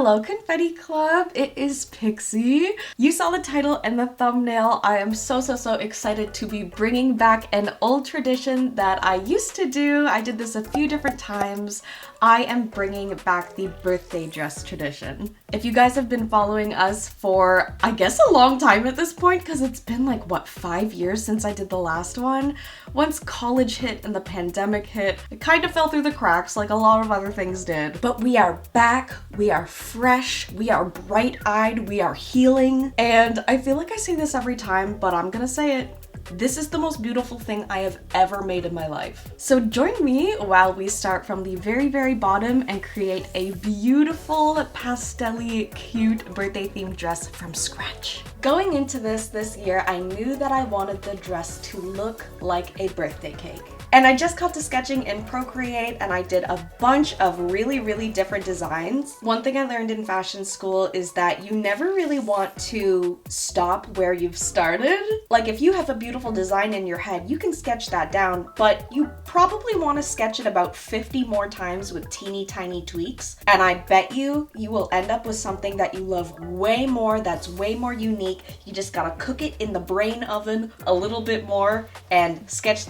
Hello Confetti Club, it is Pixie. You saw the title and the thumbnail. I am so excited to be bringing back an old tradition that I used to do. I did this a few different times. I am bringing back the birthday dress tradition. If you guys have been following us for, I guess, a long time at this point, because it's been like, what, 5 years since I did the last one? Once college hit and the pandemic hit, it kind of fell through the cracks like a lot of other things did. But we are back, we are fresh, we are bright-eyed, we are healing. And I feel like I say this every time, but I'm gonna say it. This is the most beautiful thing I have ever made in my life. So join me while we start from the very bottom and create a beautiful pastel-y, cute birthday themed dress from scratch. Going into this year, I knew that I wanted the dress to look like a birthday cake. And I just got to sketching in Procreate and I did a bunch of really different designs. One thing I learned in fashion school is that you never really want to stop where you've started. Like if you have a beautiful design in your head, you can sketch that down, but you probably want to sketch it about 50 more times with teeny tiny tweaks. And I bet you will end up with something that you love way more, that's way more unique. You just gotta cook it in the brain oven a little bit more and sketch,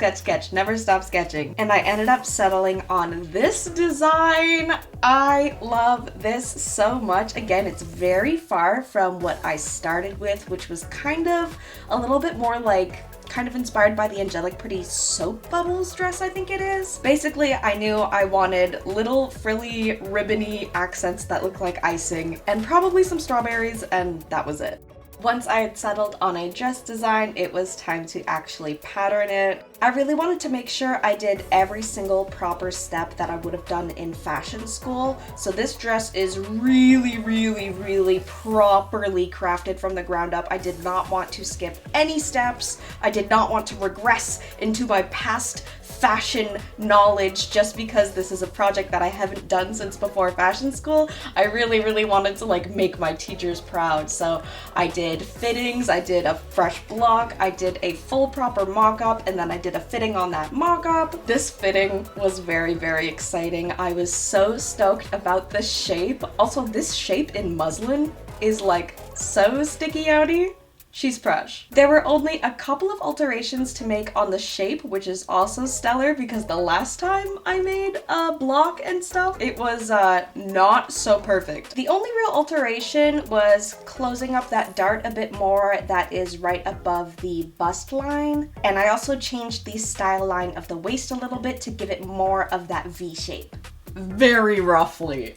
never stop sketching. And I ended up settling on this design. I love this so much. Again, it's very far from what I started with, which was kind of a little bit more like kind of inspired by the Angelic Pretty Soap Bubbles dress, I think it is. Basically, I knew I wanted little frilly, ribbony accents that look like icing and probably some strawberries, and that was it. Once I had settled on a dress design, it was time to actually pattern it. I really wanted to make sure I did every single proper step that I would have done in fashion school. So this dress is really properly crafted from the ground up. I did not want to skip any steps. I did not want to regress into my past fashion knowledge just because this is a project that I haven't done since before fashion school. I really wanted to like make my teachers proud. So I did fittings, I did a fresh block, I did a full proper mock-up, and then I did a fitting on that mock-up. This fitting was very exciting. I was so stoked about the shape. Also, this shape in muslin is like so sticky outy. She's fresh. There were only a couple of alterations to make on the shape, which is also stellar because the last time I made a block and stuff, it was not so perfect. The only real alteration was closing up that dart a bit more that is right above the bust line. And I also changed the style line of the waist a little bit to give it more of that V shape. Very roughly.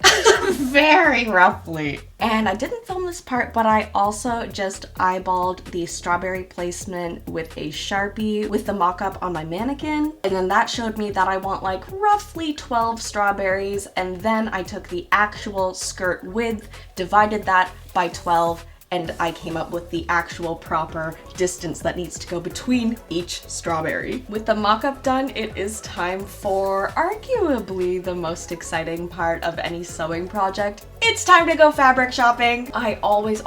Very roughly. And I didn't film this part, but I also just eyeballed the strawberry placement with a Sharpie with the mock-up on my mannequin. And then that showed me that I want like roughly 12 strawberries. And then I took the actual skirt width, divided that by 12, and I came up with the actual proper distance that needs to go between each strawberry. With the mock-up done, it is time for arguably the most exciting part of any sewing project. It's time to go fabric shopping. I always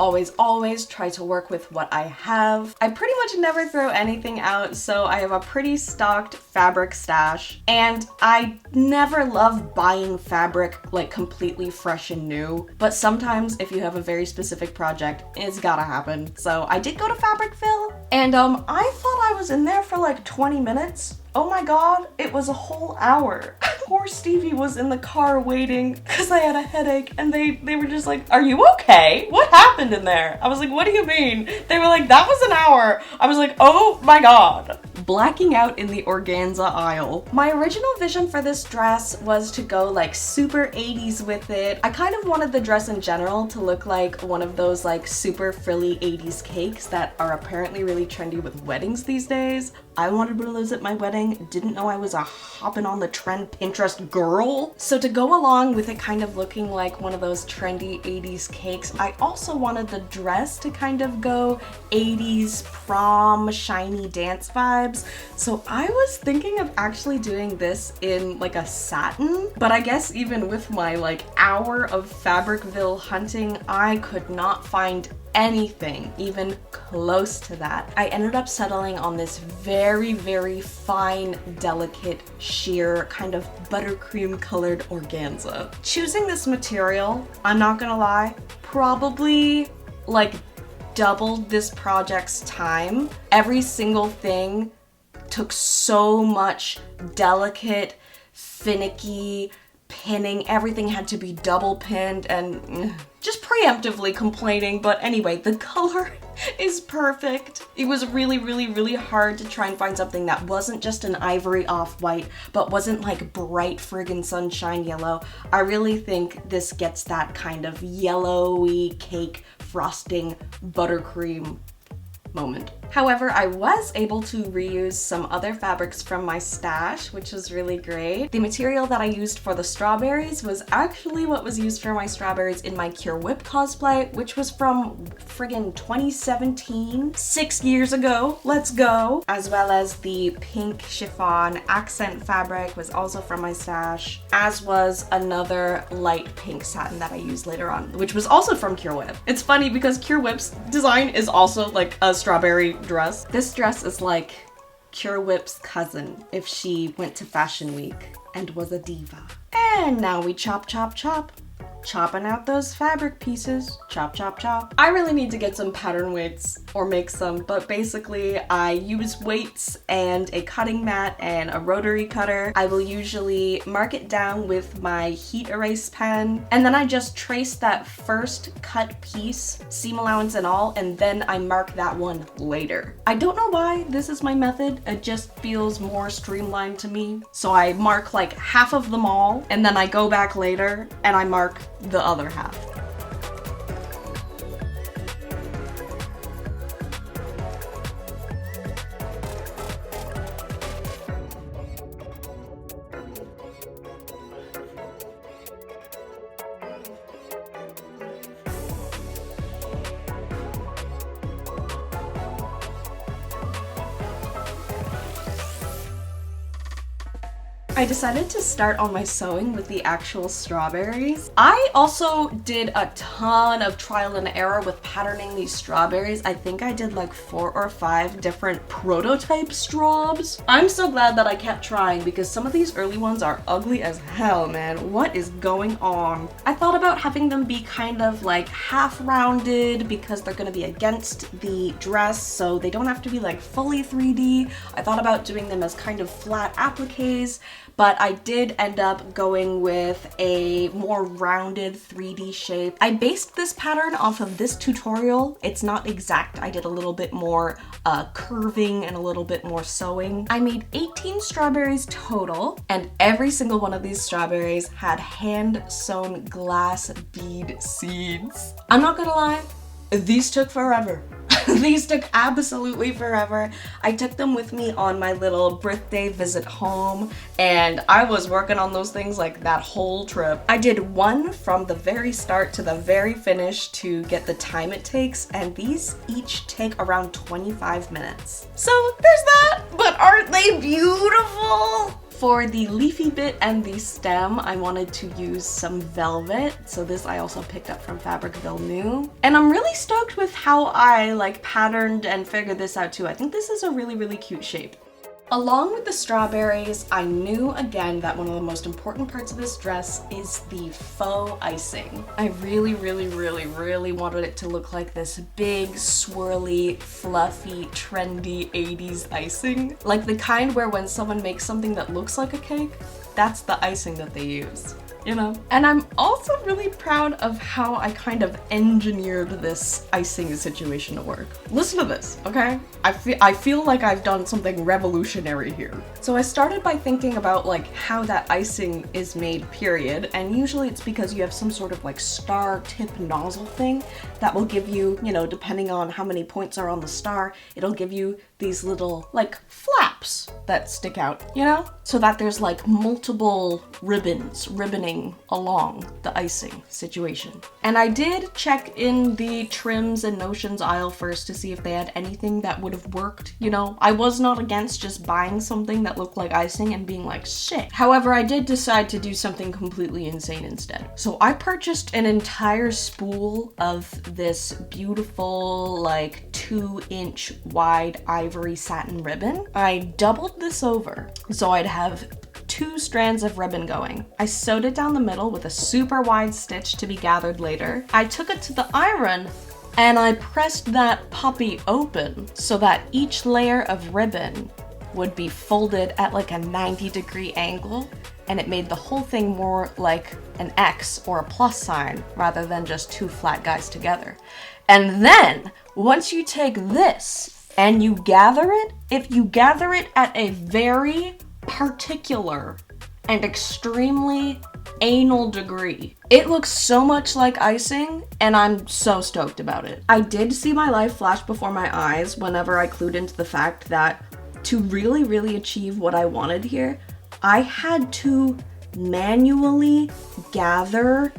try to work with what I have. I pretty much never throw anything out, so I have a pretty stocked fabric stash. And I never love buying fabric like completely fresh and new, but sometimes if you have a very specific project, it's gotta happen. So I did go to Fabricville, and I thought I was in there for like 20 minutes. Oh my god, it was a whole hour. Poor Stevie was in the car waiting because I had a headache, and they were just like, "Are you okay? What happened in there?" I was like, "What do you mean?" They were like, "That was an hour." I was like, "Oh my god." Blacking out in the organza aisle. My original vision for this dress was to go like super 80s with it. I kind of wanted the dress in general to look like one of those like super frilly 80s cakes that are apparently really trendy with weddings these days. I wanted one of those at my wedding, didn't know I was a hopping on the trend Pinterest girl. So to go along with it kind of looking like one of those trendy 80s cakes, I also wanted the dress to kind of go 80s prom shiny dance vibes. So I was thinking of actually doing this in like a satin, but I guess even with my like hour of Fabricville hunting, I could not find anything even close to that. I ended up settling on this very, very fine, delicate, sheer, kind of buttercream colored organza. Choosing this material, I'm not gonna lie, probably like doubled this project's time. Every single thing took so much delicate, finicky pinning. Everything had to be double pinned and just preemptively complaining, but anyway, the color is perfect. It was really, really, really hard to try and find something that wasn't just an ivory off-white, but wasn't like bright friggin' sunshine yellow. I really think this gets that kind of yellowy cake frosting buttercream moment. However, I was able to reuse some other fabrics from my stash, which was really great. The material that I used for the strawberries was actually what was used for my strawberries in my Cure Whip cosplay, which was from friggin' 2017, 6 years ago. Let's go. As well as the pink chiffon accent fabric was also from my stash, as was another light pink satin that I used later on, which was also from Cure Whip. It's funny because Cure Whip's design is also like a strawberry dress. This dress is like Cure Whip's cousin if she went to Fashion Week and was a diva. And now we chop, chop, chop. Chopping out those fabric pieces. Chop, chop, chop. I really need to get some pattern weights or make some, but basically I use weights and a cutting mat and a rotary cutter. I will usually mark it down with my heat erase pen, and then I just trace that first cut piece, seam allowance and all, and then I mark that one later. I don't know why this is my method. It just feels more streamlined to me. So I mark like half of them all, and then I go back later and I mark the other half. I decided to start on my sewing with the actual strawberries. I also did a ton of trial and error with patterning these strawberries. I think I did like 4 or 5 different prototype straws. I'm so glad that I kept trying because some of these early ones are ugly as hell, man. What is going on? I thought about having them be kind of like half rounded because they're gonna be against the dress, so they don't have to be like fully 3D. I thought about doing them as kind of flat appliques, but I did end up going with a more rounded 3D shape. I based this pattern off of this tutorial. It's not exact. I did a little bit more curving and a little bit more sewing. I made 18 strawberries total, and every single one of these strawberries had hand-sewn glass bead seeds. I'm not gonna lie, these took forever. These took absolutely forever. I took them with me on my little birthday visit home, and I was working on those things like that whole trip. I did one from the very start to the very finish to get the time it takes, and these each take around 25 minutes. So there's that, but aren't they beautiful? For the leafy bit and the stem, I wanted to use some velvet. So this I also picked up from Fabricville New. And I'm really stoked with how I like patterned and figured this out too. I think this is a really, really cute shape. Along with the strawberries, I knew again that one of the most important parts of this dress is the faux icing. I really, really, really, really wanted it to look like this big, swirly, fluffy, trendy 80s icing. Like the kind where when someone makes something that looks like a cake, that's the icing that they use. You know? And I'm also really proud of how I kind of engineered this icing situation to work. Listen to this, okay? I feel like I've done something revolutionary here. So I started by thinking about like how that icing is made, period, and usually it's because you have some sort of like star tip nozzle thing that will give you, you know, depending on how many points are on the star, it'll give you these little like flaps that stick out, you know? So that there's like multiple ribboning along the icing situation. And I did check in the trims and notions aisle first to see if they had anything that would have worked, you know? I was not against just buying something that looked like icing and being like, shit. However, I did decide to do something completely insane instead. So I purchased an entire spool of this beautiful like 2-inch wide ivory satin ribbon. I doubled this over so I'd have 2 strands of ribbon going. I sewed it down the middle with a super wide stitch to be gathered later. I took it to the iron and I pressed that puppy open so that each layer of ribbon would be folded at like a 90-degree angle, and it made the whole thing more like an X or a plus sign rather than just 2 flat guys together. And then once you take this and you gather it, if you gather it at a very particular and extremely anal degree, it looks so much like icing, and I'm so stoked about it. I did see my life flash before my eyes whenever I clued into the fact that to really achieve what I wanted here, I had to manually gather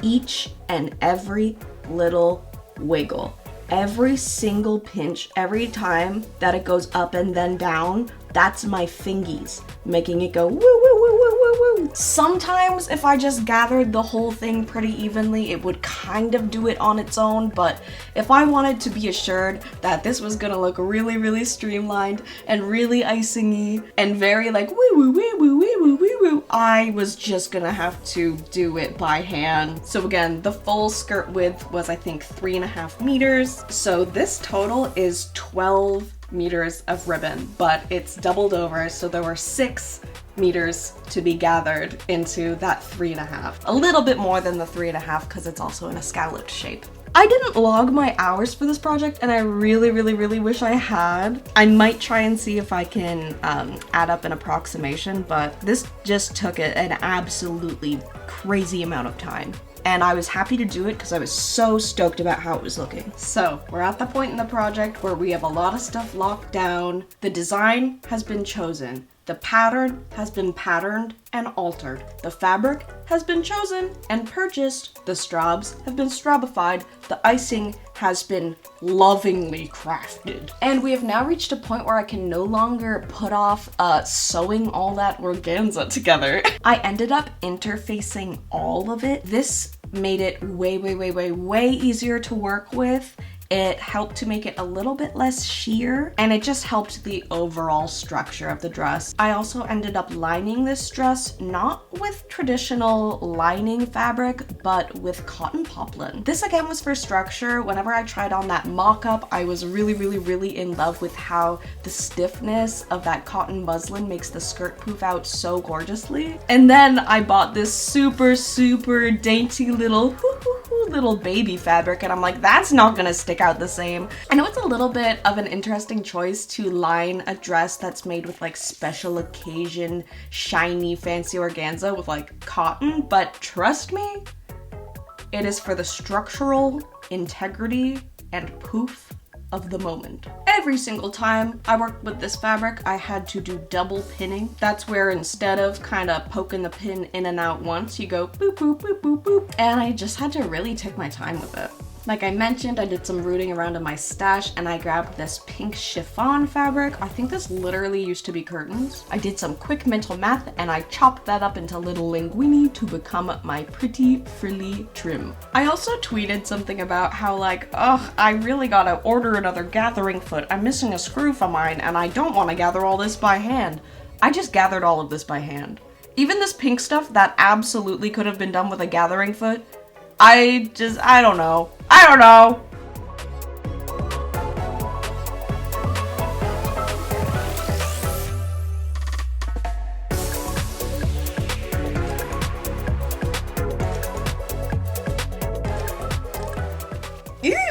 each and every little wiggle. Every single pinch, every time that it goes up and then down, that's my fingies making it go woo woo woo woo woo woo. Sometimes if I just gathered the whole thing pretty evenly, it would kind of do it on its own, but if I wanted to be assured that this was gonna look really streamlined and really icing-y and very like woo woo woo woo woo woo woo woo, I was just gonna have to do it by hand. So again, the full skirt width was I think 3.5 meters. So this total is 12 meters of ribbon, but it's doubled over, so there were 6 meters to be gathered into that 3.5. A little bit more than the 3.5 because it's also in a scalloped shape. I didn't log my hours for this project, and I really wish I had. I might try and see if I can add up an approximation, but this just took an absolutely crazy amount of time. And I was happy to do it because I was so stoked about how it was looking. So we're at the point in the project where we have a lot of stuff locked down. The design has been chosen. The pattern has been patterned and altered. The fabric has been chosen and purchased. The straws have been strabified. The icing has been lovingly crafted. And we have now reached a point where I can no longer put off sewing all that organza together. I ended up interfacing all of it. This made it way easier to work with. It helped to make it a little bit less sheer, and it just helped the overall structure of the dress. I also ended up lining this dress not with traditional lining fabric, but with cotton poplin. This again was for structure. Whenever I tried on that mock-up, I was really in love with how the stiffness of that cotton muslin makes the skirt poof out so gorgeously. And then I bought this super dainty little little baby fabric, and I'm like, that's not gonna stick out the same. I know it's a little bit of an interesting choice to line a dress that's made with like special occasion, shiny, fancy organza with like cotton, but trust me, it is for the structural integrity and poof of the moment. Every single time I worked with this fabric, I had to do double pinning. That's where instead of kind of poking the pin in and out once, you go boop, boop, boop, boop, boop. And I just had to really take my time with it. Like I mentioned, I did some rooting around in my stash and I grabbed this pink chiffon fabric. I think this literally used to be curtains. I did some quick mental math and I chopped that up into little linguini to become my pretty frilly trim. I also tweeted something about how like, ugh, I really gotta order another gathering foot. I'm missing a screw for mine and I don't want to gather all this by hand. I just gathered all of this by hand. Even this pink stuff that absolutely could have been done with a gathering foot, I don't know.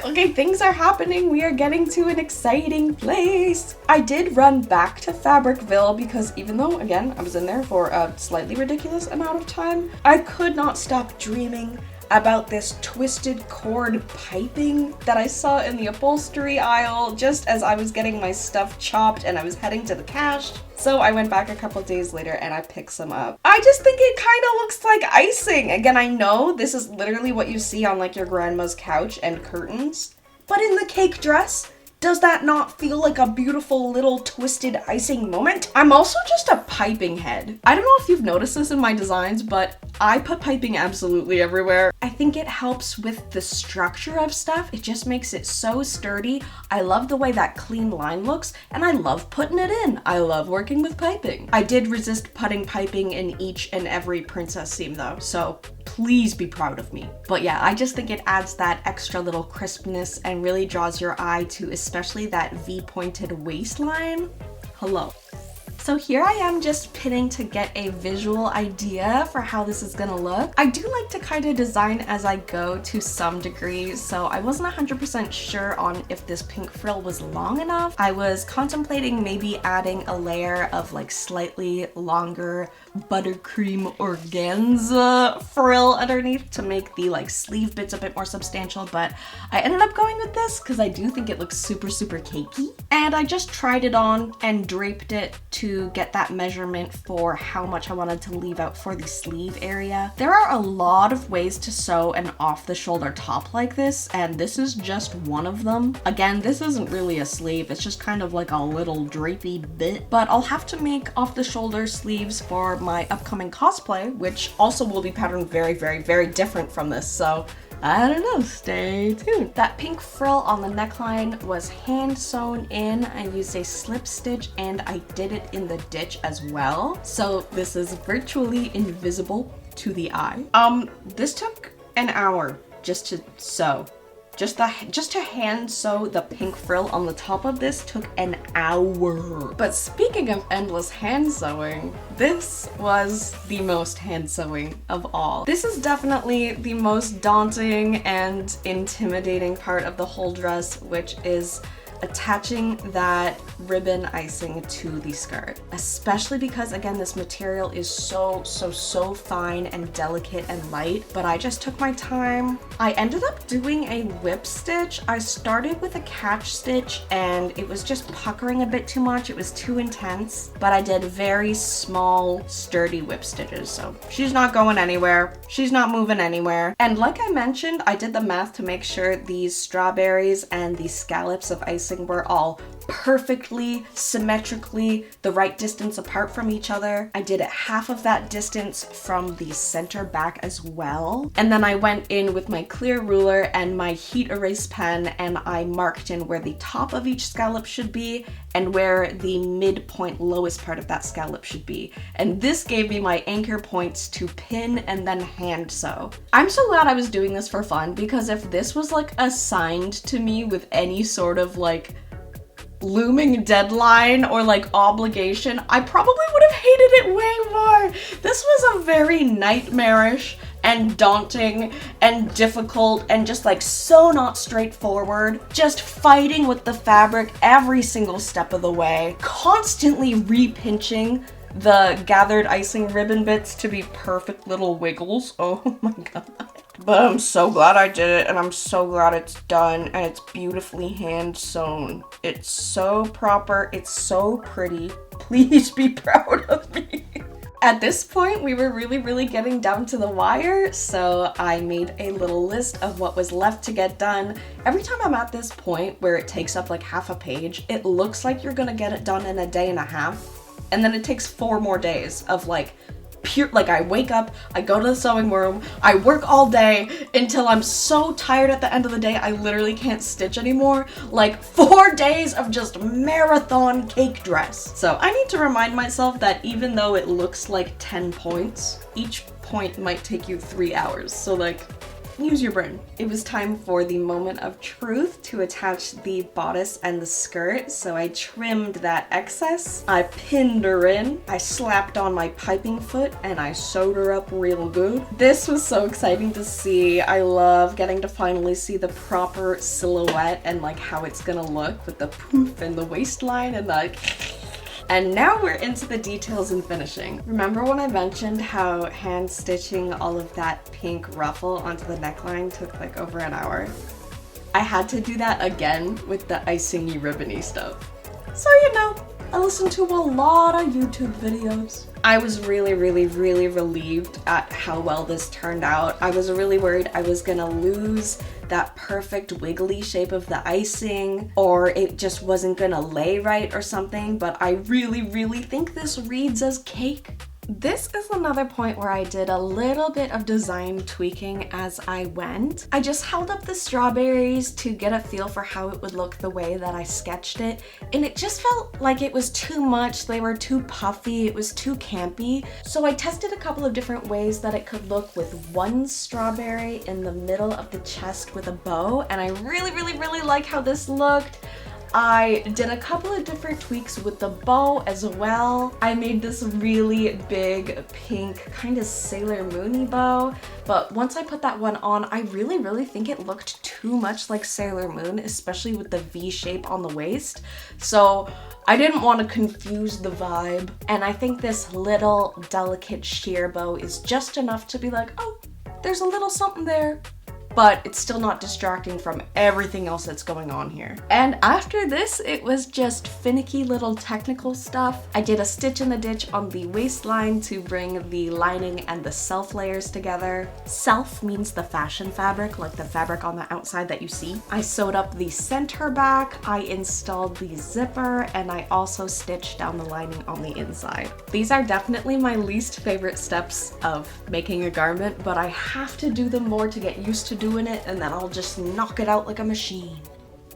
Okay, things are happening. We are getting to an exciting place. I did run back to Fabricville because even though, again, I was in there for a slightly ridiculous amount of time, I could not stop dreaming about this twisted cord piping that I saw in the upholstery aisle just as I was getting my stuff chopped and I was heading to the cash. So I went back a couple days later and I picked some up. I just think it kind of looks like icing. Again, I know this is literally what you see on like your grandma's couch and curtains, but in the cake dress, does that not feel like a beautiful little twisted icing moment? I'm also just a piping head. I don't know if you've noticed this in my designs, but I put piping absolutely everywhere. I think it helps with the structure of stuff. It just makes it so sturdy. I love the way that clean line looks, and I love putting it in. I love working with piping. I did resist putting piping in each and every princess seam though, so please be proud of me. But yeah, I just think it adds that extra little crispness and really draws your eye to especially that V-pointed waistline. Hello. So here I am just pinning to get a visual idea for how this is gonna look. I do like to kind of design as I go to some degree, so I wasn't 100% sure on if this pink frill was long enough. I was contemplating maybe adding a layer of like slightly longer buttercream organza frill underneath to make the like sleeve bits a bit more substantial, but I ended up going with this because I do think it looks super cakey. And I just tried it on and draped it to get that measurement for how much I wanted to leave out for the sleeve area. There are a lot of ways to sew an off-the-shoulder top like this, and this is just one of them. Again, this isn't really a sleeve, it's just kind of like a little drapey bit, but I'll have to make off-the-shoulder sleeves for my upcoming cosplay, which also will be patterned very different from this, so I don't know, stay tuned. That pink frill on the neckline was hand sewn in. I used a slip stitch and I did it in the ditch as well. So this is virtually invisible to the eye. This took an hour just to sew. Just to hand sew the pink frill on the top of this took an hour. But speaking of endless hand sewing, this was the most hand sewing of all. This is definitely the most daunting and intimidating part of the whole dress, which is attaching that ribbon icing to the skirt, especially because again this material is so fine and delicate and light, but I just took my time. I ended up doing a whip stitch. I started with a catch stitch and it was just puckering a bit too much. It was too intense, but I did very small sturdy whip stitches, so she's not going anywhere, she's not moving anywhere. And like I mentioned, I did the math to make sure these strawberries and the scallops of icing were all perfectly symmetrically the right distance apart from each other. I did it half of that distance from the center back as well. And then I went in with my clear ruler and my heat erase pen and I marked in where the top of each scallop should be and where the midpoint lowest part of that scallop should be. And this gave me my anchor points to pin and then hand sew. I'm so glad I was doing this for fun, because if this was like assigned to me with any sort of like looming deadline or like obligation, I probably would have hated it way more. This was a very nightmarish and daunting and difficult and just like so not straightforward, just fighting with the fabric every single step of the way, constantly repinching the gathered icing ribbon bits to be perfect little wiggles. Oh my god. But I'm so glad I did it, and I'm so glad it's done, and it's beautifully hand sewn. It's so proper, it's so pretty. Please be proud of me. At this point, we were really getting down to the wire, so I made a little list of what was left to get done. Every time I'm at this point where it takes up like half a page, it looks like you're gonna get it done in a day and a half, and then it takes 4 more days of like pure, like I wake up, I go to the sewing room, I work all day until I'm so tired at the end of the day I literally can't stitch anymore. Like 4 days of just marathon cake dress. So I need to remind myself that even though it looks like 10 points, each point might take you 3 hours. So like, use your brain. It was time for the moment of truth to attach the bodice and the skirt, so I trimmed that excess. I pinned her in, I slapped on my piping foot, and I sewed her up real good. This was so exciting to see. I love getting to finally see the proper silhouette and like how it's gonna look with the poof and the waistline and like And now we're into the details and finishing. Remember when I mentioned how hand stitching all of that pink ruffle onto the neckline took like over an hour? I had to do that again with the icing-y ribbony stuff. So you know, I listened to a lot of YouTube videos. I was really relieved at how well this turned out. I was really worried I was gonna lose that perfect wiggly shape of the icing, or it just wasn't gonna lay right or something, but I really think this reads as cake. This is another point where I did a little bit of design tweaking as I went. I just held up the strawberries to get a feel for how it would look the way that I sketched it, and it just felt like it was too much. They were too puffy, it was too campy. So I tested a couple of different ways that it could look with one strawberry in the middle of the chest with a bow, and I really like how this looked. I did a couple of different tweaks with the bow as well. I made this really big pink kind of Sailor Moon-y bow, but once I put that one on, I really think it looked too much like Sailor Moon, especially with the V shape on the waist. So I didn't want to confuse the vibe, and I think this little delicate sheer bow is just enough to be like, oh, there's a little something there. But it's still not distracting from everything else that's going on here. And after this, it was just finicky little technical stuff. I did a stitch in the ditch on the waistline to bring the lining and the self layers together. Self means the fashion fabric, like the fabric on the outside that you see. I sewed up the center back, I installed the zipper, and I also stitched down the lining on the inside. These are definitely my least favorite steps of making a garment, but I have to do them more to get used to doing it, and then I'll just knock it out like a machine.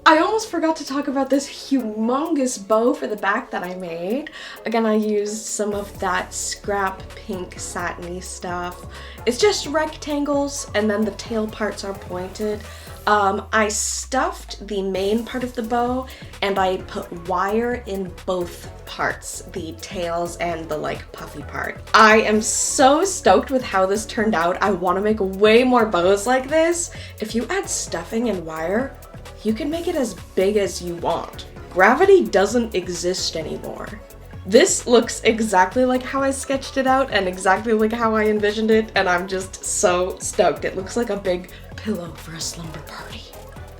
I almost forgot to talk about this humongous bow for the back that I made. Again, I used some of that scrap pink satiny stuff. It's just rectangles, and then the tail parts are pointed. I stuffed the main part of the bow, and I put wire in both parts, the tails and the like puffy part. I am so stoked with how this turned out. I want to make way more bows like this. If you add stuffing and wire, you can make it as big as you want. Gravity doesn't exist anymore. This looks exactly like how I sketched it out and exactly like how I envisioned it, and I'm just so stoked. It looks like a big pillow for a slumber party.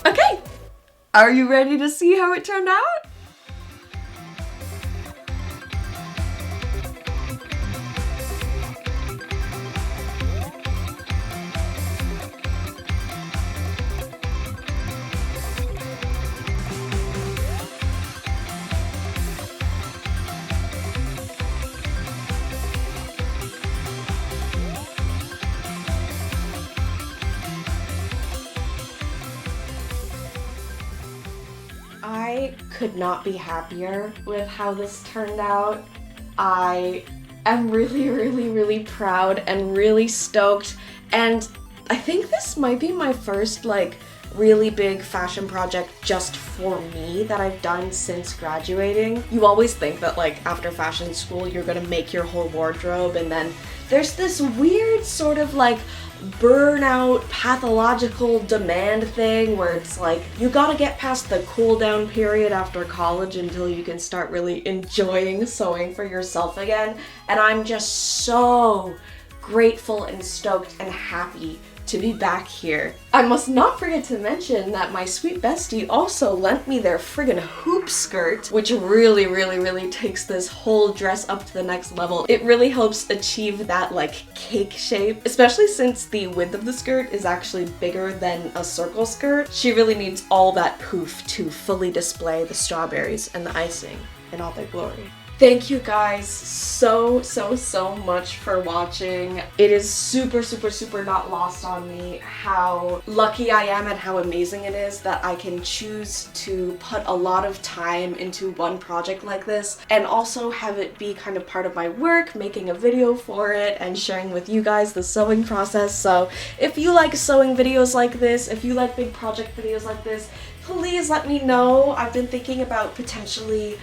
Okay, are you ready to see how it turned out? I could not be happier with how this turned out. I am really proud and really stoked, and I think this might be my first like really big fashion project just for me that I've done since graduating. You always think that like after fashion school you're gonna make your whole wardrobe, and then there's this weird sort of like burnout pathological demand thing where it's like you gotta get past the cool down period after college until you can start really enjoying sewing for yourself again. And I'm just so grateful and stoked and happy to be back here. I must not forget to mention that my sweet bestie also lent me their friggin' hoop skirt, which really takes this whole dress up to the next level. It really helps achieve that like cake shape, especially since the width of the skirt is actually bigger than a circle skirt. She really needs all that poof to fully display the strawberries and the icing in all their glory. Thank you guys so much for watching. It is super not lost on me how lucky I am and how amazing it is that I can choose to put a lot of time into one project like this and also have it be kind of part of my work, making a video for it and sharing with you guys the sewing process. So if you like sewing videos like this, if you like big project videos like this, please let me know. I've been thinking about potentially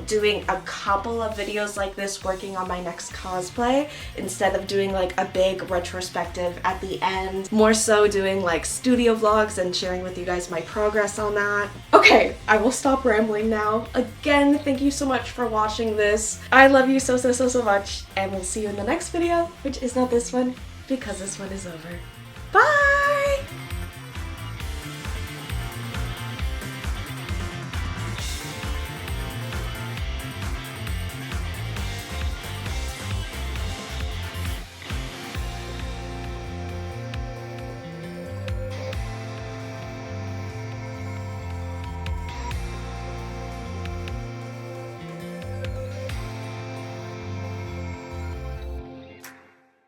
doing a couple of videos like this working on my next cosplay instead of doing like a big retrospective at the end. More so doing like studio vlogs and sharing with you guys my progress on that. Okay, I will stop rambling now. Again, thank you so much for watching this. I love you so much, and we'll see you in the next video, which is not this one because this one is over. Bye!